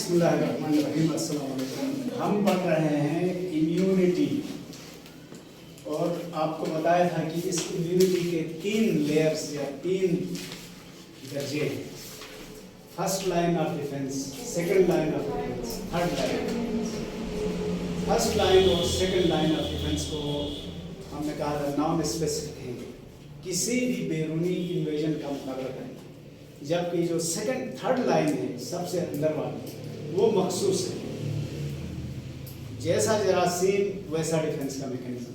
बिस्मिल्लाहिर्रहमानिर्रहीम। अस्सलाम वालेकुम। हम पढ़ रहे हैं इम्यूनिटी और आपको बताया था कि इस इम्यूनिटी के 3 लेयर्स या 3 दर्जे हैं। First line of defence, second line of defence, third line. First line और सेकंड लाइन ऑफ डिफेंस को हमने कहा था नॉन स्पेसिफिक है, किसी भी बैरूनी इन्वेजन का मुकाबला करेंगे, जबकि जो सेकंड थर्ड लाइन है सबसे अंदर वाली वो मखसूस है। जैसा जरासीम वैसा डिफेंस का मैकेनिज्म।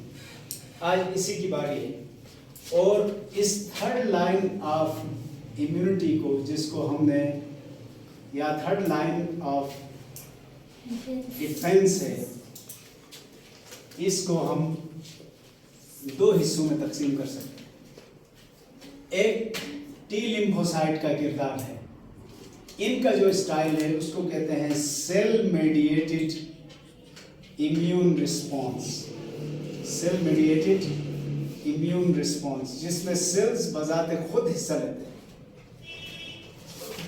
आज इसी की बारी है और इस थर्ड लाइन ऑफ इम्यूनिटी को, जिसको हमने या थर्ड लाइन ऑफ डिफेंस है, इसको हम 2 हिस्सों में तकसीम कर सकते हैं। एक टी लिम्फोसाइट का किरदार है। इनका जो स्टाइल है उसको कहते हैं cell mediated immune response. Cell mediated immune response, जिसमें सेल्स बजाते खुद हिस्सा लेते हैं।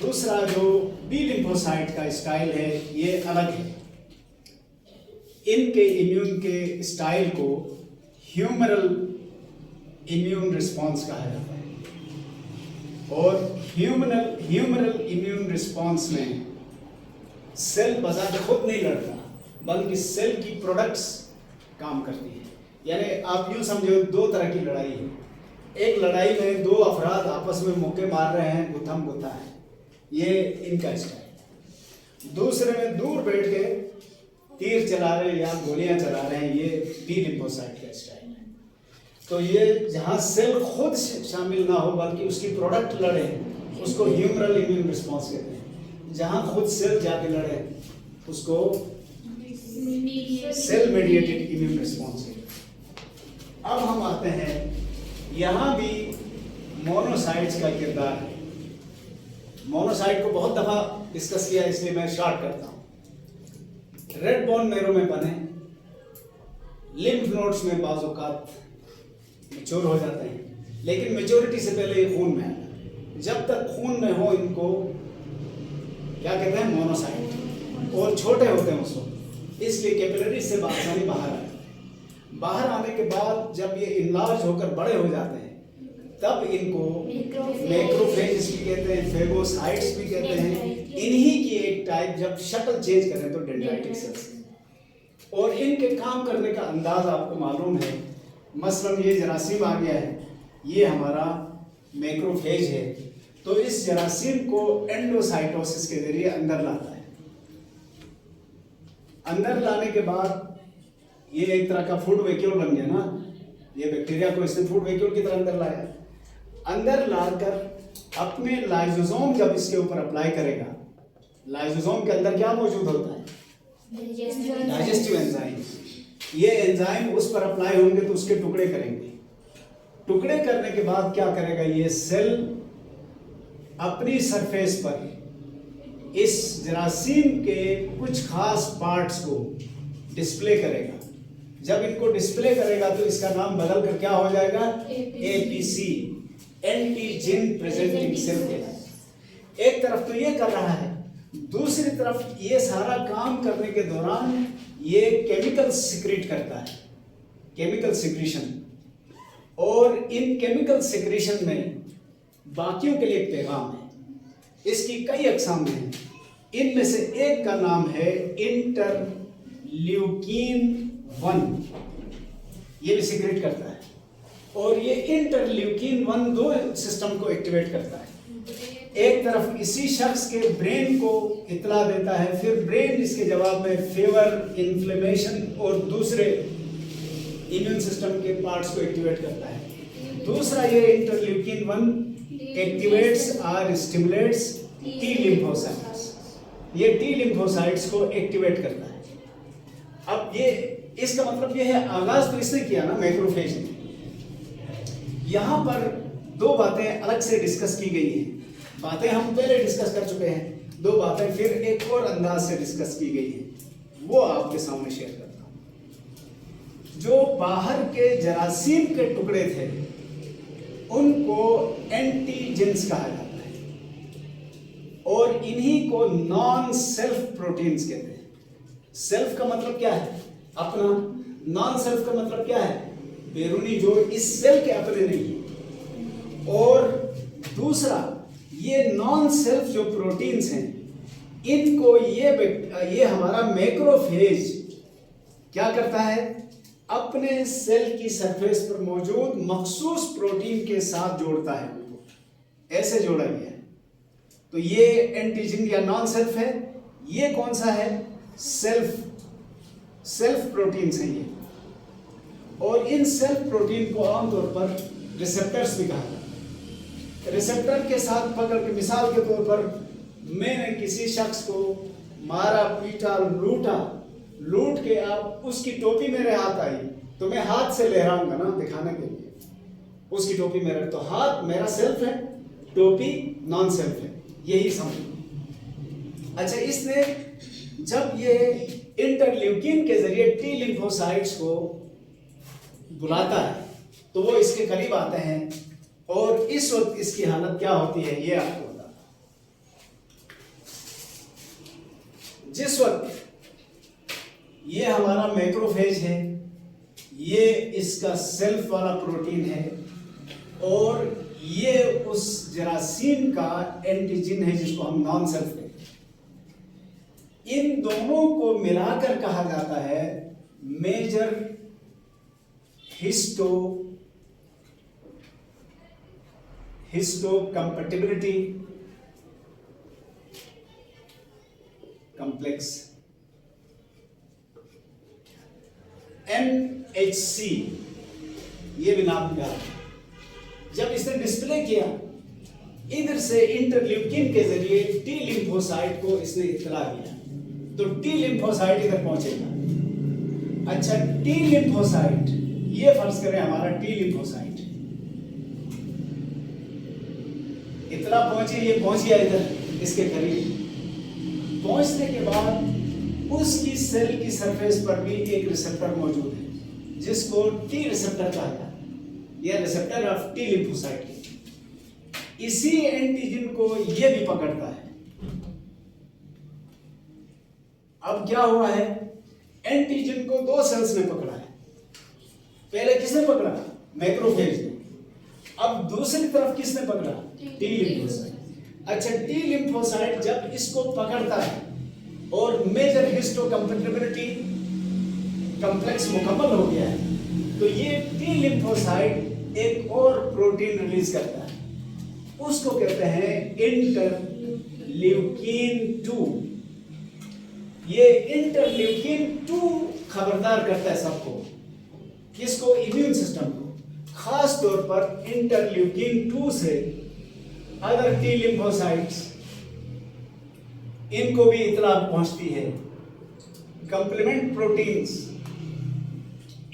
दूसरा जो बी लिम्फोसाइट का स्टाइल है ये अलग है। इनके इम्यून के स्टाइल को ह्यूमरल इम्यून रिस्पॉन्स कहा जाता है और ह्यूमरल इम्यून रिस्पॉन्स में सेल बजाते खुद नहीं लड़ता, बल्कि सेल की प्रोडक्ट्स काम करती है। यानी आप यूँ समझो 2 तरह की लड़ाई है। एक लड़ाई में 2 अफराद आपस में मुक्के मार रहे हैं, गुथम गुथा है, ये इनका स्टाइल। दूसरे में दूर बैठ के तीर चला रहे हैं या गोलियां चला रहे हैं, ये बी लिम्फोसाइट का स्टाइल है। तो ये जहाँ सेल खुद शामिल ना हो बल्कि उसकी प्रोडक्ट लड़े, उसको ह्यूमरल इम्यून रिस्पॉन्स कहते हैं। जहाँ खुद सेल जाके लड़े उसको सेल मेडिएटेड इम्यून रिस्पॉन्स कहते हैं। अब हम आते हैं, यहाँ भी मोनोसाइट्स का किरदार है। मोनोसाइट को बहुत दफ़ा डिस्कस किया, इसलिए मैं शॉर्ट करता हूँ। रेड बोन मेरो में बने, लिम्फ नोड्स में बाज़-औक़ात मैच्योर हो जाते हैं, लेकिन मैच्योरिटी से पहले ये खून में आता। जब तक खून में हो इनको क्या कहते हैं, मोनोसाइट, और छोटे होते हैं उसको, इसलिए कैपिलरी से आसानी बाहर आते हैं। बाहर आने के बाद जब ये इनलार्ज होकर बड़े हो जाते हैं तब इनको मैक्रोफेज भी कहते हैं, फेगोसाइट्स भी कहते हैं। इन्हीं की एक टाइप जब शक्ल चेंज करें तो डेंड्राइटिक सेल्स। और इनके काम करने का अंदाज आपको मालूम है। मसलन ये जरासीम आ गया है, ये हमारा मैक्रोफेज है, तो इस जरासीम को एंडोसाइटोसिस के जरिए अंदर लाता है। अंदर लाने के बाद ये एक तरह का फूड वैक्यूल बन गया ना, ये बैक्टीरिया को इसने फूड वैक्यूल की तरह अंदर लाया। अंदर लाकर अपने लाइसोसोम जब इसके ऊपर अप्लाई करेगा, लाइसोसोम के अंदर क्या मौजूद होता है, डाइजेस्टिव एंजाइम। ये एंजाइम उस पर अप्लाई होंगे तो उसके टुकड़े करेंगे। टुकड़े करने के बाद क्या करेगा, ये सेल अपनी सरफेस पर इस जरासीम के कुछ खास पार्ट्स को डिस्प्ले करेगा। जब इनको डिस्प्ले करेगा तो इसका नाम बदल कर क्या हो जाएगा, एपीसी, एंटीजन प्रेजेंटिंग सेल कहलाता है। एक तरफ तो ये कर रहा है, दूसरी तरफ ये सारा काम करने के दौरान ये केमिकल सिक्रीट करता है, केमिकल सिक्रीशन। और इन केमिकल सिक्रीशन में बाकियों के लिए एक पैगाम है। इसकी कई अक़साम हैं। इनमें से एक का नाम है इंटरल्यूकिन 1, ये भी सिक्रेट करता है। और ये इंटरल्यूकिन 1 2 सिस्टम को एक्टिवेट करता है। एक तरफ इसी शख्स के ब्रेन को इतला देता है, फिर ब्रेन इसके जवाब में फीवर, इन्फ्लेमेशन और दूसरे इम्यून सिस्टम के पार्ट्स को एक्टिवेट करता है। दूसरा ये इंटरल्यूकिन 1 एक्टिवेट्स और स्टिमुलेट्स टी लिम्फोसाइट्स। ये टी लिम्फोसाइट्स को एक्टिवेट करता है। अब ये इसका मतलब ये है, आगाज तो इसने किया ना मैक्रोफेज ने। यहाँ पर 2 बातें अलग से डिस्कस की गई हैं। बातें हम पहले डिस्कस कर चुके हैं, 2 बातें फिर एक और अंदाज से डिस्कस की गई हैं, वो आपके सामने शेयर करता हूँ। जो बाहर के जरासीम के टुकड़े थे उनको एंटीजेंस कहा जाता है और इन्हीं को नॉन सेल्फ प्रोटीन्स कहते हैं। सेल्फ का मतलब क्या है? अपना। नॉन सेल्फ का मतलब क्या है? बैरूनी, जो इस सेल के अपने नहीं है। और दूसरा, ये नॉन सेल्फ जो प्रोटीन्स हैं, इनको ये हमारा मैक्रोफेज क्या करता है? अपने सेल की सरफेस पर मौजूद मखसूस प्रोटीन के साथ जोड़ता है, उनको ऐसे जोड़ा गया है। तो ये एंटीजन या नॉन सेल्फ है। ये कौन सा है? सेल्फ प्रोटीन्स हैं ये। और इन सेल्फ प्रोटीन को आमतौर पर रिसेप्टर्स भी कहा जाता है। रिसेप्टर के साथ पकड़ के, मिसाल के तौर पर मैंने किसी शख्स को मारा, पीटा, लूट के आप उसकी टोपी मेरे हाथ आई, तो मैं हाथ से लहराऊंगा ना दिखाने के लिए, उसकी टोपी मेरे, तो हाथ मेरा सेल्फ है, टोपी नॉन सेल्फ है, यही समझ। अच्छा, इसने जब ये इंटरल्यूकिन के जरिए टी लिम्फोसाइट्स को बुलाता है तो वो इसके करीब आते हैं, और इस वक्त इसकी हालत क्या होती है ये आपको बताता हूं। जिस वक्त ये हमारा मैक्रोफेज है, ये इसका सेल्फ वाला प्रोटीन है, और ये उस जरासीम का एंटीजन है जिसको हम नॉन सेल्फ कहते हैं। इन दोनों को मिलाकर कहा जाता है मेजर हिस्टोकम्पैटिबिलिटी कॉम्प्लेक्स, MHC, ये भी नाम दिया। जब इसने डिस्प्ले किया, इधर से इंटरल्यूकिन के जरिए टी लिम्फोसाइट को इसने इत्तला दिया, तो टी लिम्फोसाइट इधर पहुंचेगा। अच्छा, टी लिम्फोसाइट, ये फर्ज करें हमारा टी लिम्फोसाइट इतना पहुंची, ये पहुंच गया इधर इसके करीब। पहुंचने के बाद उसकी सेल की सरफेस पर भी एक रिसेप्टर मौजूद है जिसको टी रिसेप्टर कहा जाता है, यह रिसेप्टर ऑफ टी लिम्फोसाइट। इसी एंटीजन को ये भी पकड़ता है। अब क्या हुआ है? एंटीजन को दो सेल्स ने पकड़ा है। पहले किसने पकड़ा? मैक्रोफेज ने। अब दूसरी तरफ किसने पकड़ा? T lymphocyte. अच्छा, टी लिम्फोसाइट जब इसको पकड़ता है और मेजर हिस्टोकम्पैटिबिलिटी कॉम्प्लेक्स मुकम्मल हो गया है, तो ये टी लिम्फोसाइट एक और प्रोटीन रिलीज करता है, उसको कहते हैं इंटरल्यूकिन 2। ये इंटरल्यूकिन 2 खबरदार करता है सबको, किसको? इम्यून सिस्टम को। खास तौर पर इंटरल्यूकिन 2 से अदर टी लिम्फोसाइट्स, इनको भी इत्तला पहुंचती है। कंप्लीमेंट प्रोटीन्स,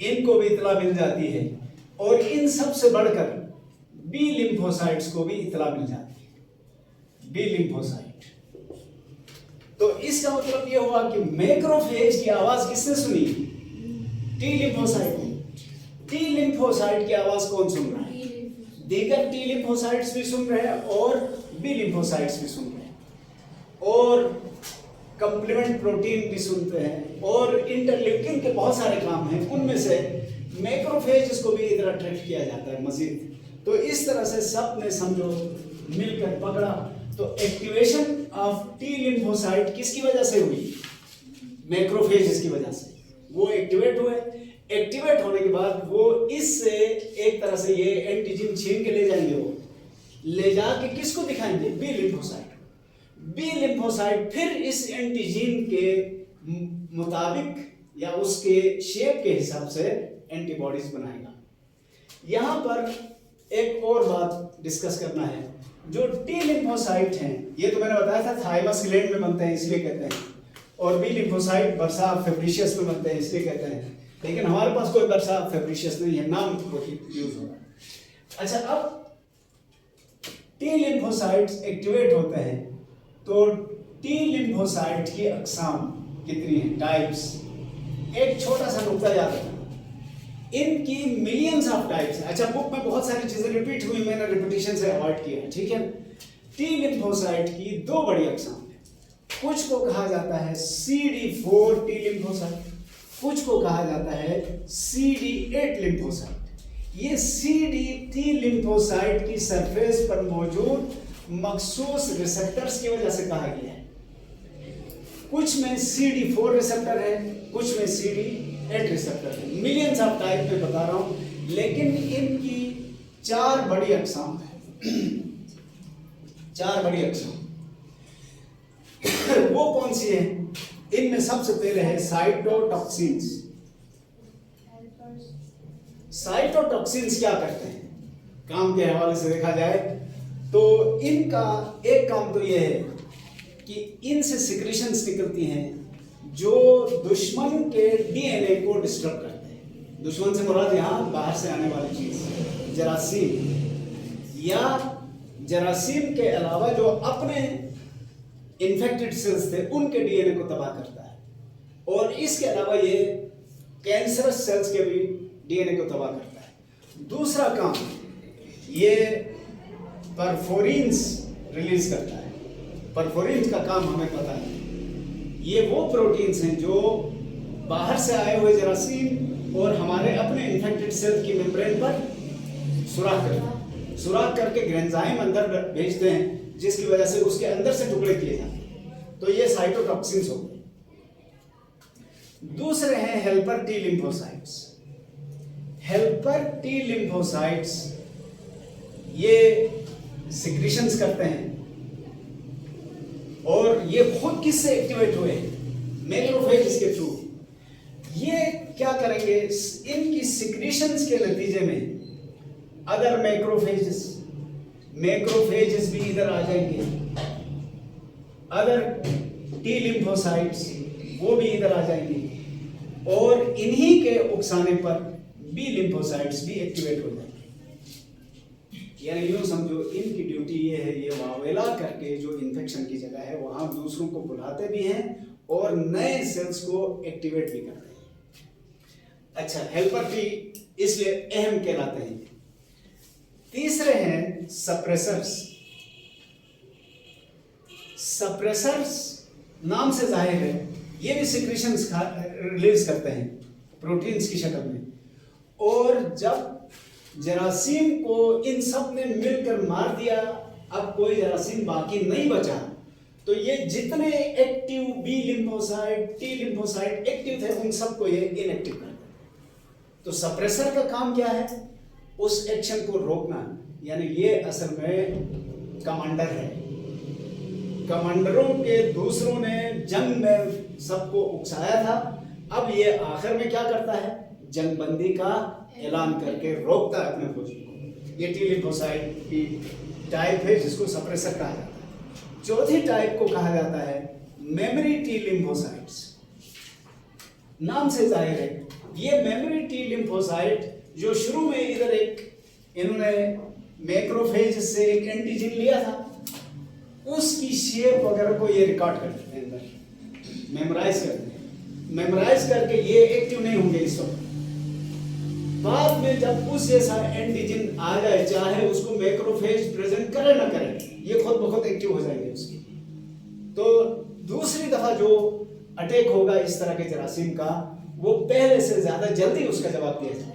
इनको भी इत्तला मिल जाती है, और इन सब से बढ़कर बी लिम्फोसाइट्स को भी इत्तला मिल जाती है। बी लिम्फोसाइट, तो इसका मतलब यह हुआ कि मैक्रोफेज की आवाज किसने सुनी? टी लिम्फोसाइट ने। टी लिम्फोसाइट की आवाज कौन सुन रहा है? दीगर टी लिम्फोसाइट्स भी सुन रहे हैं और बी लिम्फोसाइट्स भी सुन रहे हैं, और कंप्लीमेंट प्रोटीन भी सुनते हैं, और इंटरल्यूकिन के बहुत सारे काम हैं, उनमें से मैक्रोफेज इसको भी इधर अट्रैक्ट किया जाता है मजीद। तो इस तरह से सब ने समझो मिलकर पकड़ा। तो एक्टिवेशन ऑफ टी लिम्फोसाइट किसकी वजह से हुई? मैक्रोफेज की वजह से। वो एक्टिवेट हुए, एक्टिवेट होने के बाद वो इससे एक तरह से ये एंटीजन छीन के ले जाएंगे, वो ले जाके किसको दिखाएंगे? B lymphocyte. बी लिम्फोसाइट फिर इस एंटीजन के मुताबिक या उसके शेप के हिसाब से एंटीबॉडीज बनाएगा। यहां पर एक और बात डिस्कस करना है। जो टी लिम्फोसाइट हैं, ये तो मैंने बताया था थाइमस ग्लैंड में बनते हैं इसलिए कहते हैं, और बी लिम्फोसाइट बर्सा फेब्रिशियस में बनते हैं इसलिए कहते हैं, लेकिन हमारे पास कोई बर्सा फेब्रिशियस नहीं है, नाम यूज हो रहा है। अच्छा, अब टी लिम्फोसाइट्स एक्टिवेट होते हैं, तो टी लिम्फोसाइट की अकसाम कितनी है? टाइप्स। एक छोटा सा नुकता याद रखना, इनकी मिलियंस ऑफ टाइप्स हैं। अच्छा, बुक में बहुत सारी चीजें रिपीट हुई, मैंने रिपीटिशन से अवॉइड किया है, ठीक है। टी लिम्फोसाइट की दो बड़ी अकसाम है। कुछ को कहा जाता है CD4 टी लिम्फोसाइट, कुछ को कहा जाता है CD8 लिम्फोसाइट। ये CD टी लिम्फोसाइट की सरफेस पर मौजूद मखसूस रिसेप्टर्स की वजह से कहा गया है। कुछ में CD4 रिसेप्टर है, कुछ में CD8 रिसेप्टर है। मिलियंस ऑफ टाइप में बता रहा हूं, लेकिन इनकी चार बड़ी अकसाम है। चार बड़ी अकसाम वो कौन सी है? इनमें सबसे पहले है साइटोटॉक्सिन्स। साइटोटॉक्सिन्स क्या करते हैं? काम के हवाले से देखा जाए तो इनका एक काम तो यह है कि इनसे सिक्रीशंस निकलती हैं जो दुश्मन के डीएनए को डिस्टर्ब करते हैं। दुश्मन से मुराद यहाँ बाहर से आने वाली चीज, जरासीम या जरासीम के अलावा जो अपने इन्फेक्टेड सेल्स थे उनके डीएनए को तबाह करता है, और इसके अलावा ये कैंसरस सेल्स के भी डीएनए को तबाह करता है। दूसरा काम ये परफोरिन्स रिलीज करता है। परफोरिन्स का काम हमें पता है, ये वो प्रोटीन्स हैं जो बाहर से आए हुए जरासीम और हमारे अपने इन्फेक्टेड सेल की मेम्ब्रेन पर सुराख करते हैं। सुराख करके ग्रेंजाइम अंदर भेजते हैं, जिसकी वजह से उसके अंदर से टुकड़े किए जाते हैं। तो ये साइटोटॉक्सिन्स हो गए। दूसरे हैं helper T lymphocytes. Helper T lymphocytes ये सिक्रीशंस करते हैं, और ये खुद किससे एक्टिवेट हुए? मैक्रोफेज के थ्रू। ये क्या करेंगे? इनकी सिक्रीशंस के नतीजे में अदर मैक्रोफेजेस भी इधर आ जाएंगे, अदर टी लिम्फोसाइट्स वो भी इधर आ जाएंगे, और इन्हीं के उकसाने पर बी लिम्फोसाइट्स भी एक्टिवेट हो जाएंगे। यानी यूं समझो, इनकी ड्यूटी ये है, ये वावेला करके जो इन्फेक्शन की जगह है वहां दूसरों को बुलाते भी हैं और नए सेल्स को एक्टिवेट भी करते हैं। अच्छा, हेल्पर टी इसलिए अहम कहलाते हैं। तीसरे हैं सप्रेसर्स। सप्रेसर्स नाम से जाहिर है ये भी सिक्रीशंस रिलीज करते हैं प्रोटीन्स की शक्ल में, और जब जरासीम को इन सब ने मिलकर मार दिया, अब कोई जरासीम बाकी नहीं बचा, तो ये जितने active B lymphocyte T lymphocyte active थे उन सबको ये इनएक्टिव कर देते। तो सप्रेसर का काम क्या है? उस एक्शन को रोकना। यानी ये असल में कमांडर है। कमांडरों के दूसरों ने जंग में सबको उकसाया था, अब ये आखिर में क्या करता है? जंगबंदी का ऐलान करके रोकता है अपने फौजी को। ये टी लिम्फोसाइट की टाइप है जिसको सप्रेसर कहा जाता है। चौथी टाइप को कहा जाता है मेमोरी टी लिम्फोसाइट्स। नाम से जाहिर है ये मेमोरी टी लिम्फोसाइट जो शुरू में इधर एक इन्होंने मैक्रोफेज से एक एंटीजन लिया था, उसकी शेप वगैरह को ये रिकॉर्ड कर देते हैं, अंदर मेमोराइज करते हैं। मेमोराइज करके ये एक्टिव नहीं होंगे इस वक्त। बाद में जब उस जैसा एंटीजन आ जाए, चाहे उसको मैक्रोफेज प्रेजेंट करे ना करे, ये खुद ब खुद एक्टिव हो जाएंगे उसकी। तो दूसरी दफा जो अटैक होगा इस तरह के जरासीम का, वो पहले से ज्यादा जल्दी उसका जवाब दिया जाएगा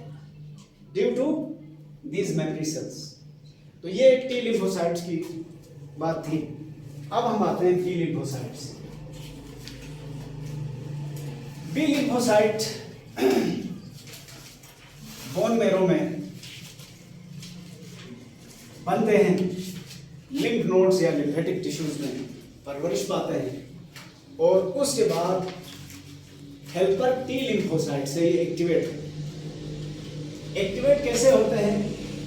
due to these memory cells. तो ये टी लिम्फोसाइट्स की बात थी। अब हम आते हैं B lymphocytes. B lymphocyte bone marrow में बनते हैं, लिम्फ नोड्स या लिम्फेटिक टिश्यूज में परवरिश पाते हैं, और उसके बाद हेल्पर टी लिम्फोसाइट से ये एक्टिवेट कैसे होते हैं?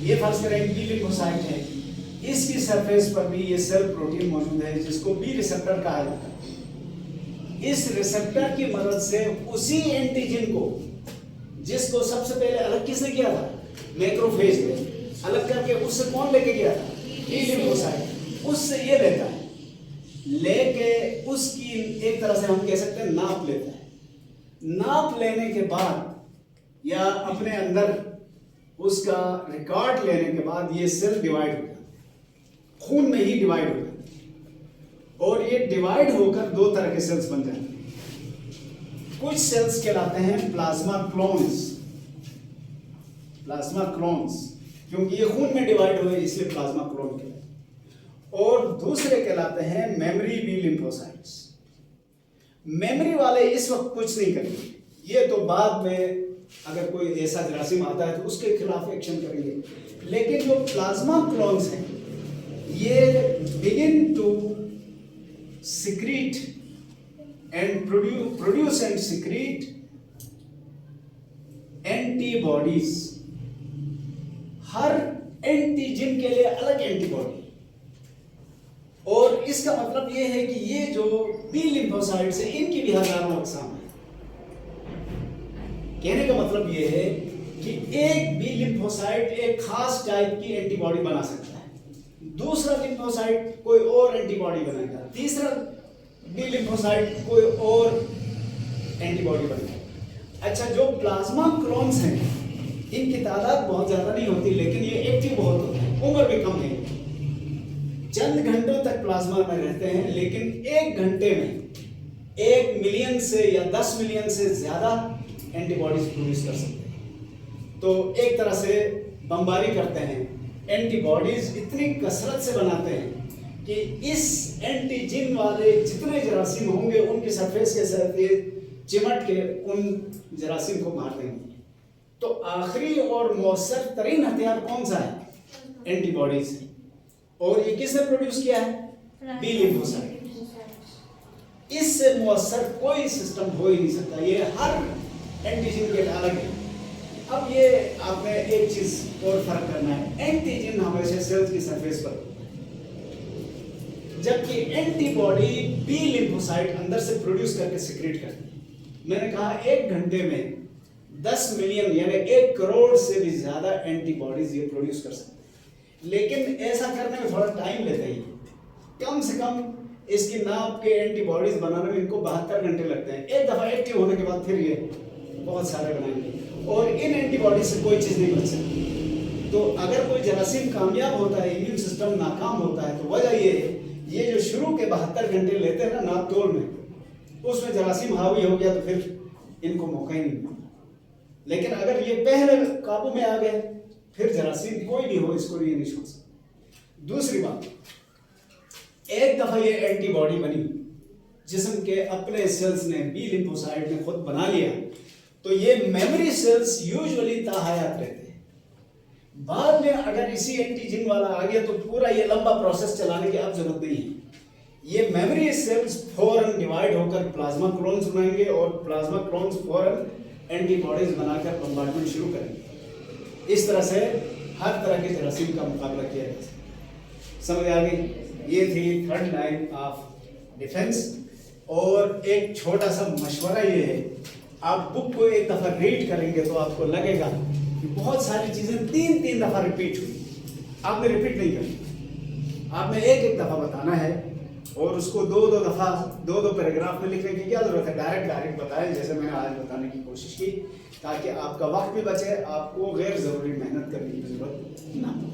ये फर्ज करें बी लिम्फोसाइट है, इसकी सरफेस पर भी ये सेल प्रोटीन मौजूद है जिसको बी रिसेप्टर कहा जाता है। इस रिसेप्टर की मदद से उसी एंटीजन को, जिसको सबसे पहले अलग किसने किया था? मैक्रोफेज ने अलग करके उससे कौन लेके गया था? T lymphocyte. उससे ये लेता है, लेके उसकी एक तरह से हम कह सकते हैं नाप लेता है। नाप लेने के बाद या अपने अंदर उसका रिकॉर्ड लेने के बाद ये सेल डिवाइड हो जाता है, खून में ही डिवाइड हो जाता है। और ये डिवाइड होकर दो तरह के सेल्स बन जाते हैं। कुछ सेल्स कहलाते हैं प्लाज्मा क्लोन्स, प्लाज्मा क्लोन्स, क्योंकि ये खून में डिवाइड हुए इसलिए प्लाज्मा क्लोन कहलाते। और दूसरे कहलाते हैं मेमोरी बी लिम्फोसाइट्स। मेमोरी वाले इस वक्त कुछ नहीं करेंगे, ये तो बाद में अगर कोई ऐसा जरासीम आता है तो उसके खिलाफ एक्शन करेंगे। लेकिन जो प्लाज्मा क्लोन्स हैं ये begin to secrete and produce and secrete antibodies, हर एंटीजन के लिए अलग एंटीबॉडी। और इसका मतलब ये है कि ये जो बी लिम्फोसाइट्स है इनकी भी हजारों अक़साम है। कहने का मतलब ये है कि एक बी लिम्फोसाइट एक खास टाइप की एंटीबॉडी बना सकता है, दूसरा लिम्फोसाइट कोई और एंटीबॉडी बनाएगा, तीसरा बी लिम्फोसाइट कोई और एंटीबॉडी बनाएगा। अच्छा, जो प्लाज्मा क्लोन्स हैं इनकी तादाद बहुत ज्यादा नहीं होती, लेकिन ये एक्टिव बहुत होते हैं, उम्र भी कम है, चंद घंटों तक प्लाज्मा में रहते हैं, लेकिन एक घंटे में 1 मिलियन से या 10 मिलियन से ज्यादा एंटीबॉडीज प्रोड्यूस कर सकते हैं। तो एक तरह से बमबारी करते हैं, एंटीबॉडीज इतनी कसरत से बनाते हैं कि इस एंटीजन वाले जितने जरासीम होंगे उनकी सरफेस के साथ ये चिमट के उन जरासीम को मार देंगे। तो आखिरी और मौसर तरीन हथियार कौन सा है? एंटीबॉडीज। और ये किसने प्रोड्यूस किया है? B lymphocyte. इससे मौसर कोई सिस्टम हो ही नहीं सकता, ये हर एंटीजन के अलग है। अब ये आपने एक चीज और फर्क करना है, एंटीजन हमेशा सेल्स की सरफेस पर होता है, जबकि एंटीबॉडी बी लिम्फोसाइट अंदर से प्रोड्यूस करके सिक्रेट करती है। मैंने कहा 1 घंटे में 10 मिलियन यानी 1 करोड़ से भी ज्यादा एंटीबॉडीज ये प्रोड्यूस कर सकते हैं, लेकिन ऐसा करने में थोड़ा टाइम लेते हैं। कम से कम इसकी नाप के एंटीबॉडीज बनाने में इनको 72 घंटे लगते हैं। एक दफा एक्टिव होने के बाद फिर ये बहुत सारे बनाएंगे और इन एंटीबॉडी से कोई चीज नहीं बच सकती। तो अगर कोई जरासीम कामयाब होता है, इम्यून सिस्टम नाकाम होता है, तो वजह ये है ये जो शुरू के 72 घंटे लेते हैं ना नाप तोड़ में, उसमें जरासीम हावी हो गया तो फिर इनको मौका ही नहीं मिलता। लेकिन अगर ये पहले काबू में आ गए फिर जरासीम कोई भी हो इसको ये नहीं छोड़ सकता। दूसरी बात, एक दफा ये एंटीबॉडी बनी, जिस्म के अपने सेल्स ने बी लिम्फोसाइट ने खुद बना लिया, तो ये मेमोरी सेल्स यूजुअली ताहयात रहते हैं। बाद में अगर इसी एंटीजन वाला आ गया तो पूरा ये लंबा प्रोसेस चलाने की अब जरूरत नहीं है। ये मेमोरी सेल्स फौरन डिवाइड होकर प्लाज्मा क्लोन्स बनाएंगे और प्लाज्मा क्लोन्स फौरन एंटीबॉडीज बनाकर बम्बार्डमेंट शुरू करेंगे। इस तरह से हर तरह के जरासीम का मुकाबला किया जा सकता। समझ आ गई? ये थी थर्ड लाइन ऑफ डिफेंस। और एक छोटा सा मशवरा ये है, आप बुक को एक दफा रीड करेंगे तो आपको लगेगा कि बहुत सारी चीजें 3-3 दफा रिपीट हुई। आपने रिपीट नहीं करनी, आपने एक दफा बताना है और उसको 2-2 दफा 2-2 पैराग्राफ में लिखने की क्या जरूरत है। डायरेक्ट बताएं जैसे मैंने आज बताने की कोशिश की, ताकि आपका वक्त भी बचे, आपको गैर जरूरी मेहनत करने की जरूरत ना हो।